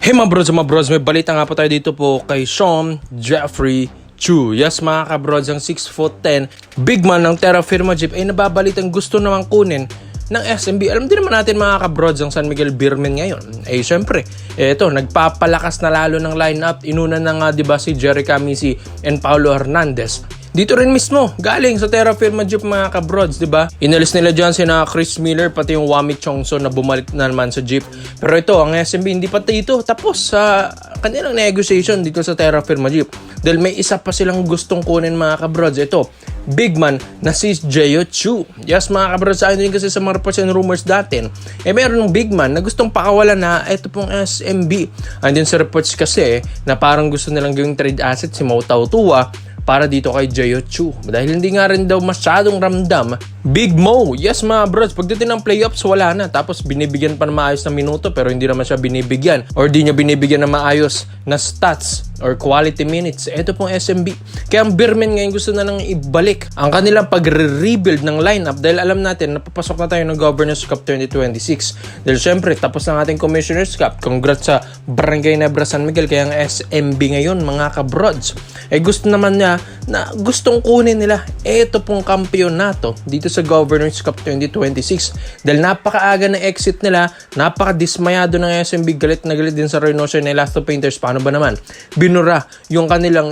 Hey mga bros, may balita nga po tayo dito po kay Sean Jeffrey Chu. Yes mga kabrods, ang 6'10" big man ng Terra Firma Jeep ay nababalitang gusto namang kunin ng SMB. Alam din naman natin mga kabrods ang San Miguel Beermen ngayon. Eh syempre, eto nagpapalakas na lalo ng lineup. Inuna na nga 'di ba si Jerry Camisi and Paulo Hernandez. Dito rin mismo, galing sa Terra Firma Jeep mga kabrods, di ba? Inalis nila dyan sina Chris Miller, pati yung Wami Chongso na bumalik na naman sa Jeep. Pero ito, ang SMB hindi pa dito tapos sa kanilang negotiation dito sa Terra Firma Jeep. Dahil may isa pa silang gustong kunin mga kabrods. Ito, big man na si Jeyo Chu. Yes mga kabrods, ayon din kasi sa mga reports and rumors datin, meron ng big man na gustong pakawalan na ito pong SMB. Ayon din sa reports kasi na parang gusto nilang gawing trade asset si Mau Tautua para dito kay Jeyo Chu. Dahil hindi nga rin daw masyadong ramdam Big Mo. Yes mga bros, pagdating ng playoffs wala na. Tapos binibigyan pa ng maayos na minuto pero hindi naman siya binibigyan. Or di niya binibigyan ng maayos na stats or quality minutes. Ito pong SMB. Kaya ang Beermen ngayon gusto na lang ibalik ang kanilang pag-rebuild ng lineup dahil alam natin napapasok na tayo ng Governors Cup 2026. Dahil syempre tapos ng ating Commissioners Cup. Congrats sa Barangay Nebra San Miguel. Kaya ang SMB ngayon mga kabrods gusto naman niya na gustong kunin nila ito pong kampyonato dito sa Governors Cup 2026 dahil napakaaga na exit nila, napakadismayado ng SMB, galit na galit din sa Reynosa na Elasto Painters. Paano ba naman? Binura yung kanilang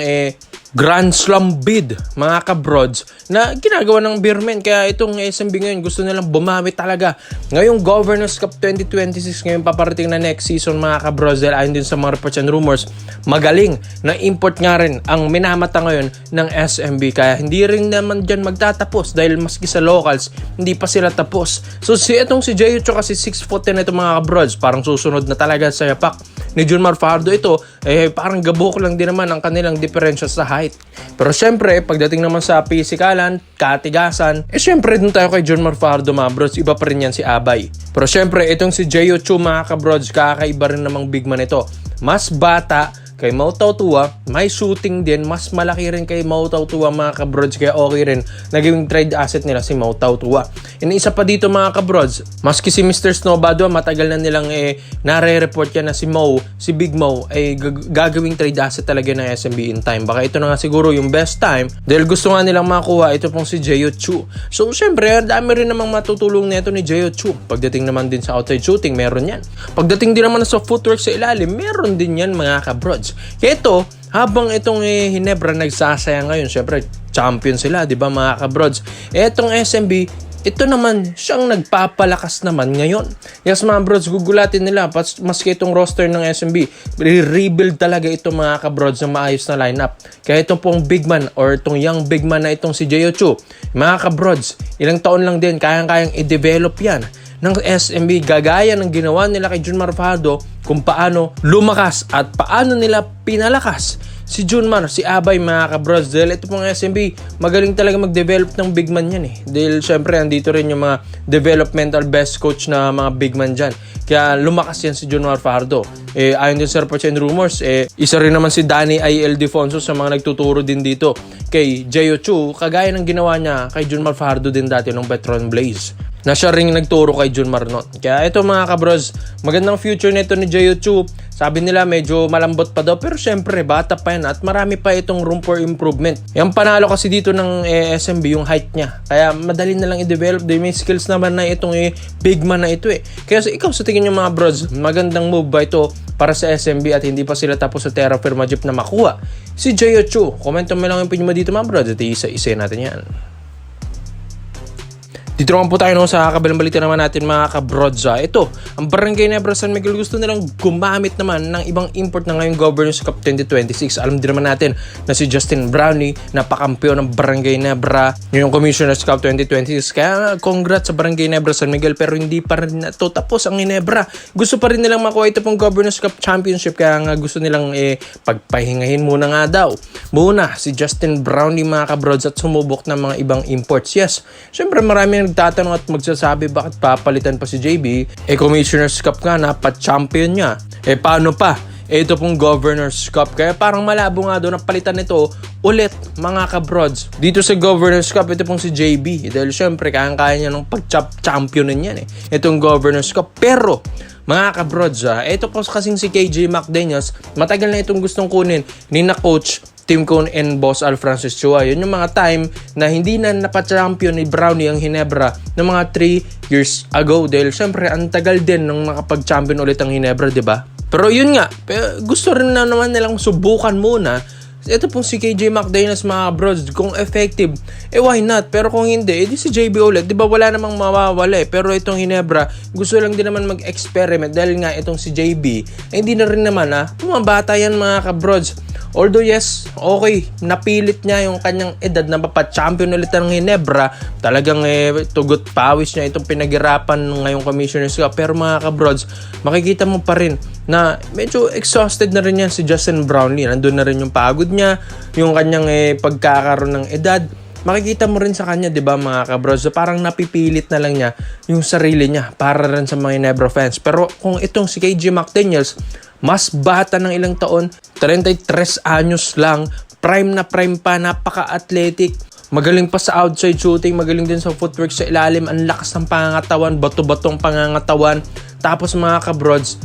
Grand Slam bid mga kabrods na ginagawa ng Beermen. Kaya itong SMB ngayon gusto nilang bumawi talaga. Ngayong Governors Cup 2026 ngayon paparating na next season mga kabrods dahil ayon din sa mga reports and rumors magaling na import nga rin ang minamata ngayon ng SMB. Kaya hindi rin naman dyan magtatapos dahil maski sa locals hindi pa sila tapos. So itong si Jeyo Chu kasi 6'10" na itong mga kabrods parang susunod na talaga sa yapak ni Junmar Fajardo. Ito parang gabok lang din naman ang kanilang diferensya sa height. Pero syempre, pagdating naman sa pisikalan, katigasan, syempre dun tayo kay Junmar Fajardo mga bros, iba pa rin yan si Abay. Pero syempre, itong si Jeyo Chu mga kabrods, kakaiba rin namang big man ito. Mas bata kay Mau Tautua, may shooting din, mas malaki rin kay Mau Tautua mga kabrods, kaya okay rin naging trade asset nila si Mau Tautua. And isa pa dito mga kabrods, maski si Mr. Snowbado, matagal na nilang nare-report yan na si Big Mau ay gagawing trade asset talaga ng SMB in time. Baka ito na nga siguro yung best time dahil gusto nga nilang makuha ito pong si Jeyo Chu. So syempre, dami rin namang matutulong nito ni Jeyo Chu. Pagdating naman din sa outside shooting, meron yan. Pagdating din naman sa footwork sa ilalim, meron din yan mga kabrods. Kaya ito, habang itong Hinebra nagsasayang ngayon, syempre champion sila, di ba mga kabrods? Itong SMB, ito naman siyang nagpapalakas naman ngayon. Yes mga bros, gugulatin nila maski itong roster ng SMB, rebuild talaga ito mga kabrods ng maayos na lineup. Kaya itong pong big man or itong young big man na itong si Jeyo Chu, mga kabrods, ilang taon lang din kayang-kayang i-develop yan ng SMB, gagaya ng ginawa nila kay Junmar Fajardo kung paano lumakas at paano nila pinalakas si Junmar, si Abay mga kabrods. Dahil ito pong SMB, magaling talaga mag-develop ng big man yan Dahil syempre andito rin yung mga developmental best coach na mga big man dyan. Kaya lumakas yan si Junmar Fajardo. Ayon din sa reports and rumors, isa rin naman si Danny I.L. Defonso sa mga nagtuturo din dito kay Jeyo Chu, kagaya ng ginawa niya kay Junmar Fajardo din dati ng Petron Blaze na siya ring nagturo kay Junmar noon. Kaya ito mga kabros, magandang future nito ni Jeyo Chu. Sabi nila medyo malambot pa daw pero syempre bata pa yan at marami pa itong room for improvement. Yung panalo kasi dito ng SMB yung height niya. Kaya madali na lang i-develop. May skills naman na itong big man na ito Kaya ikaw sa tingin nyo mga bros, magandang move ba ito para sa SMB at hindi pa sila tapos sa Terra Firma Jeep na makuha si Jeyo Chu? Comment mo lang yung opinion mo dito mga bros at isa-isa natin yan. Dito naman po tayo sa kabilang balita naman natin mga kabrods. Ito, ang Barangay Nebra San Miguel gusto nilang gumamit naman ng ibang import na ngayong Governors Cup 2026. Alam din naman natin na si Justin Brownie, napakampyon ng Barangay Nebra ngayong Commissioners Cup 2026. Kaya congrats sa Barangay Nebra San Miguel, pero hindi pa rin ito tapos ang Ginebra. Gusto pa rin nilang makuha ito pong Governors Cup Championship, kaya nga gusto nilang pagpahingahin muna nga daw muna si Justin Brownie mga kabrods at sumubok ng mga ibang imports. Yes, syempre marami nagtatanong at magsasabi bakit papalitan pa si JB. Commissioners Cup nga, pa-champion niya. Paano pa? Ito pong Governors Cup. Kaya parang malabo nga doon na palitan nito ulit mga kabrods. Dito sa Governors Cup, ito pong si JB. Dahil syempre, kaya-kaya niya ng pag-championin yan Itong Governors Cup. Pero mga kabrods, ito po kasing si KJ McDaniels, matagal na itong gustong kunin ni na coach Tim Cone and Boss Al Francis Chua. Yun yung mga time na hindi na napachampion ni Brownie ang Ginebra ng mga 3 years ago. Dahil syempre, ang tagal din nung nakapag-champion ulit ang Ginebra, di ba? Pero yun nga, gusto rin na naman nilang subukan muna. Ito pong si KJ McDaniels, mga brods, kung effective, why not? Pero kung hindi, edi si JB ulit. Di ba wala namang mawawala Pero itong Ginebra, gusto lang din naman mag-experiment dahil nga itong si JB, hindi na rin naman mga bata yan, mga kabrods. Although yes, okay, napilit niya yung kanyang edad na mapapa-champion ulit ng Ginebra. Talagang tugot pawis niya itong pinaghirapan ngayong Commissioner's Cup. Pero mga kabrods, makikita mo pa rin na medyo exhausted na rin yan si Justin Brownlee. Nandun na rin yung pagod niya, yung kanyang pagkakaroon ng edad. Makikita mo rin sa kanya, di ba mga kabrods, so parang napipilit na lang niya yung sarili niya para rin sa mga Ginebra fans. Pero kung itong si KJ McDaniels, mas bata ng ilang taon, 33 anyos lang, prime na prime pa, napaka-athletic, magaling pa sa outside shooting, magaling din sa footwork sa ilalim, ang lakas ng pangangatawan, bato-batong pangangatawan. Tapos mga kabrods,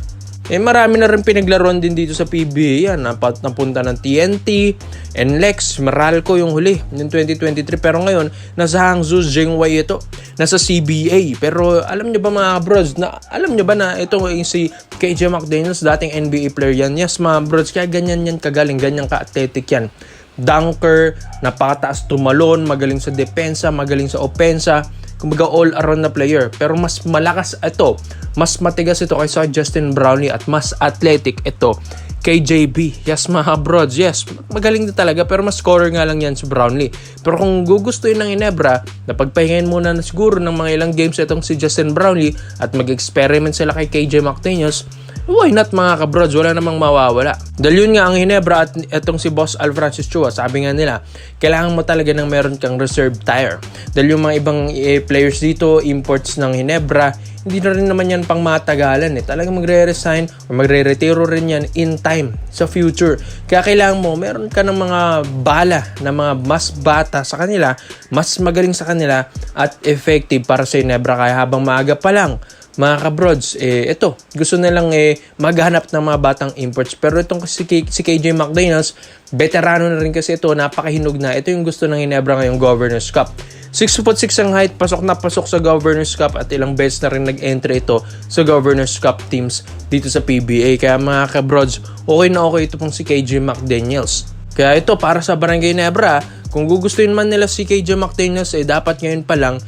marami na rin pinaglaruan din dito sa PBA yan. Napunta ng TNT, NLEX, Meralco yung huli ng 2023. Pero ngayon, nasa Hangzhou Jinhua ito. Nasa CBA. Pero alam nyo ba mga bros, alam nyo ba na ito si KJ McDaniels, dating NBA player yan? Yes mga bros, kaya ganyan yan kagaling, ganyan ka-athletic yan. Dunker, napakataas tumalon, magaling sa depensa, magaling sa opensa. Kumbaga all-around na player. Pero mas malakas ito, mas matigas ito kaysa Justin Brownlee at mas athletic ito kay JB. Yes mga brods, yes, magaling na talaga pero mas scorer nga lang yan si Brownlee. Pero kung gugustuhin ng Ginebra, napagpahingahin muna na siguro ng mga ilang games itong si Justin Brownlee at mag-experiment sila kay KJ McDaniels, why not mga kabrods? Wala namang mawawala. Dahil yun nga ang Ginebra at itong si Boss Al Francis Chua, sabi nga nila, kailangan mo talaga ng meron kang reserve tire. Dahil yung mga ibang players dito, imports ng Ginebra, hindi na rin naman yan pang matagalan Talagang magre-resign o magre-retiro rin yan in time sa future. Kaya kailangan mo, meron ka ng mga bala na mga mas bata sa kanila, mas magaling sa kanila at effective para sa Ginebra. Kaya habang maaga pa lang, mga kabrods, ito, gusto nilang maghanap ng mga batang imports. Pero itong si KJ McDaniels, veterano na rin kasi ito, napakahinog na. Ito yung gusto ng Ginebra ngayong Governor's Cup. 6'6" ang height, pasok na pasok sa Governor's Cup at ilang beses na rin nag-entry ito sa Governor's Cup teams dito sa PBA. Kaya mga kabrods, okay na okay ito pong si KJ McDaniels. Kaya ito, para sa Barangay Ginebra, kung gugustuhin man nila si KJ McDaniels, dapat ngayon pa lang,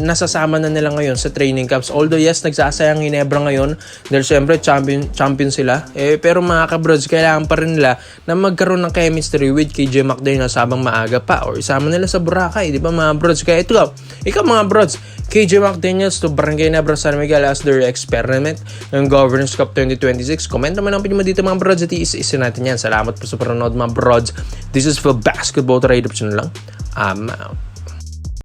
nasasama na nila ngayon sa training camps. Although yes, nagsasayang Ginebra ngayon dahil syempre champion sila. Pero mga kabrods, kailangan pa rin nila na magkaroon ng chemistry with KJ McDaniels habang maaga pa or isama nila sa Boracay, di ba mga brods? Kaya ikaw mga brods, KJ McDaniels to Barangay Ginebra San Miguel as their experiment ng Governors Cup 2026. Comment naman ang pinimo dito mga brods at iisa natin yan. Salamat po sa panonood mga brods. This is for Basketball Trade Option lang. I'm out.